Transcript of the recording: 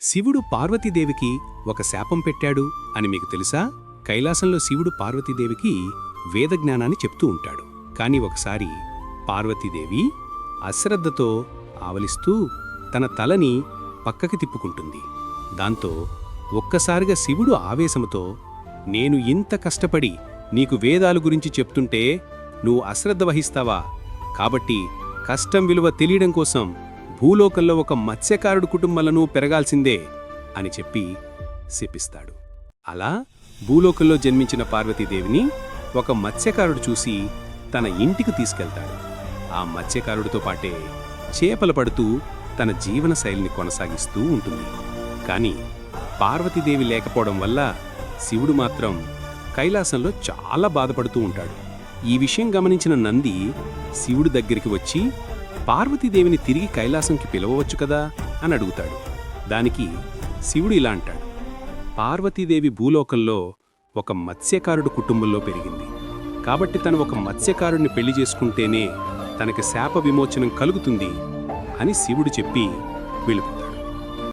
శివుడు పార్వతీదేవికి ఒక శాపం పెట్టాడు అని మీకు తెలుసా? కైలాసంలో శివుడు పార్వతీదేవికి వేదజ్ఞానాన్ని చెప్తూ ఉంటాడు. కాని ఒకసారి పార్వతీదేవి అశ్రద్ధతో ఆవలిస్తూ తన తలని పక్కకి తిప్పుకుంటుంది. దాంతో ఒక్కసారిగా శివుడు ఆవేశముతో, నేను ఇంత కష్టపడి నీకు వేదాలు గురించి చెప్తుంటే నువ్వు అశ్రద్ధ వహిస్తావా? కాబట్టి కష్టం విలువ తెలియడం కోసం భూలోకంలో ఒక మత్స్యకారుడు కుటుంబాలను పెరగాల్సిందే అని చెప్పి శపిస్తాడు. అలా భూలోకంలో జన్మించిన పార్వతీదేవిని ఒక మత్స్యకారుడు చూసి తన ఇంటికి తీసుకెళ్తాడు. ఆ మత్స్యకారుడితో పాటే చేపలు పడుతూ తన జీవన శైలిని కొనసాగిస్తూ ఉంటుంది. కాని పార్వతీదేవి లేకపోవడం వల్ల శివుడు మాత్రం కైలాసంలో చాలా బాధపడుతూ ఉంటాడు. ఈ విషయం గమనించిన నంది శివుడి దగ్గరికి వచ్చి పార్వతీదేవిని తిరిగి కైలాసంకి పిలవవచ్చు కదా అని అడుగుతాడు. దానికి శివుడు ఇలా అంటాడు, పార్వతీదేవి భూలోకంలో ఒక మత్స్యకారుడు కుటుంబంలో పెరిగింది. కాబట్టి తను ఒక మత్స్యకారుడిని పెళ్లి చేసుకుంటేనే తనకి శాప విమోచనం కలుగుతుంది అని శివుడు చెప్పి వెళ్ళిపోతాడు.